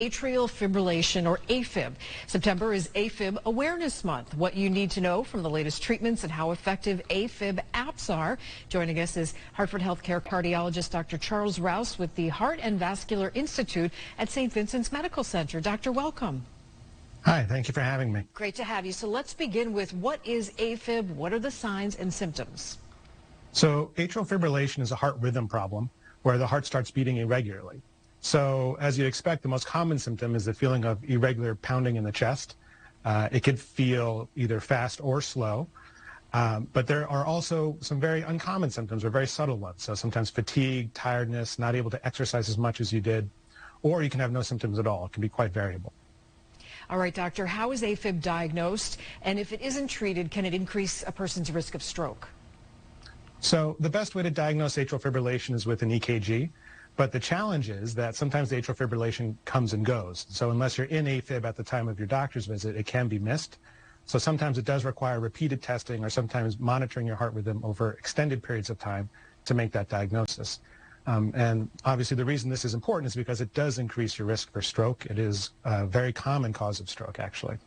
Atrial fibrillation, or Afib. September is Afib Awareness Month. What you need to know from the latest treatments and how effective Afib apps are. Joining us is Hartford Healthcare Cardiologist Dr. Charles Rouse with the Heart and Vascular Institute at St. Vincent's Medical Center. Doctor, welcome. Hi, thank you for having me. Great to have you. So let's begin with what is Afib? What are the signs and symptoms? So atrial fibrillation is a heart rhythm problem where the heart starts beating irregularly. So as you'd expect, the most common symptom is the feeling of irregular pounding in the chest. It could feel either fast or slow, but there are also some very uncommon symptoms or very subtle ones. So sometimes fatigue, tiredness, not able to exercise as much as you did, or you can have no symptoms at all. It can be quite variable. All right, doctor, how is Afib diagnosed? And if it isn't treated, can it increase a person's risk of stroke? So the best way to diagnose atrial fibrillation is with an EKG. But the challenge is that sometimes the atrial fibrillation comes and goes. So unless you're in Afib at the time of your doctor's visit, it can be missed. So sometimes it does require repeated testing or sometimes monitoring your heart rhythm over extended periods of time to make that diagnosis. And obviously the reason this is important is because it does increase your risk for stroke. It is a very common cause of stroke, actually.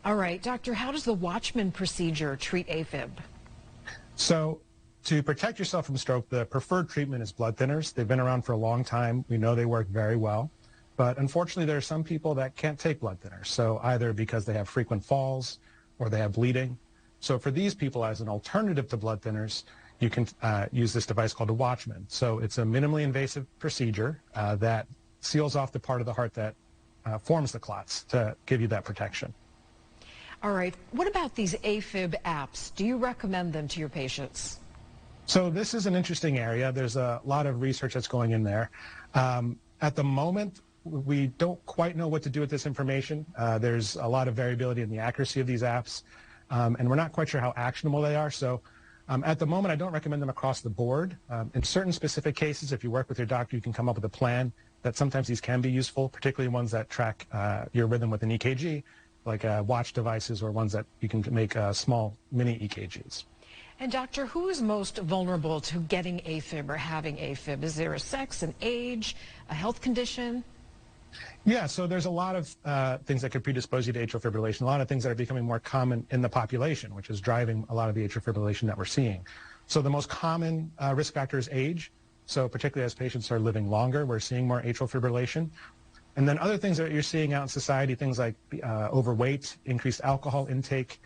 All right, doctor, how does the Watchman procedure treat Afib? So to protect yourself from stroke, the preferred treatment is blood thinners. They've been around for a long time. We know they work very well. But unfortunately, there are some people that can't take blood thinners. So either because they have frequent falls or they have bleeding. So for these people, as an alternative to blood thinners, you can use this device called a Watchman. So it's a minimally invasive procedure that seals off the part of the heart that forms the clots to give you that protection. All right. What about these Afib apps? Do you recommend them to your patients? So this is an interesting area. There's a lot of research that's going in there. At the moment, we don't quite know what to do with this information. There's a lot of variability in the accuracy of these apps, and we're not quite sure how actionable they are. So at the moment, I don't recommend them across the board. In certain specific cases, if you work with your doctor, you can come up with a plan that sometimes these can be useful, particularly ones that track your rhythm with an EKG, like watch devices or ones that you can make small mini EKGs. And doctor, who is most vulnerable to getting Afib or having Afib? Is there a sex, an age, a health condition? Yeah, so there's a lot of things that could predispose you to atrial fibrillation, a lot of things that are becoming more common in the population, which is driving a lot of the atrial fibrillation that we're seeing. So the most common risk factor is age. So particularly as patients are living longer, we're seeing more atrial fibrillation. And then other things that you're seeing out in society, things like overweight, increased alcohol intake,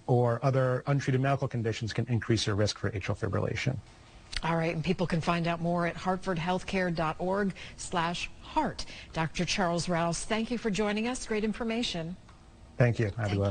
or other untreated medical conditions can increase your risk for atrial fibrillation. All right, and people can find out more at hartfordhealthcare.org/heart. Dr. Charles Rouse, thank you for joining us. Great information. Thank you. Thank you.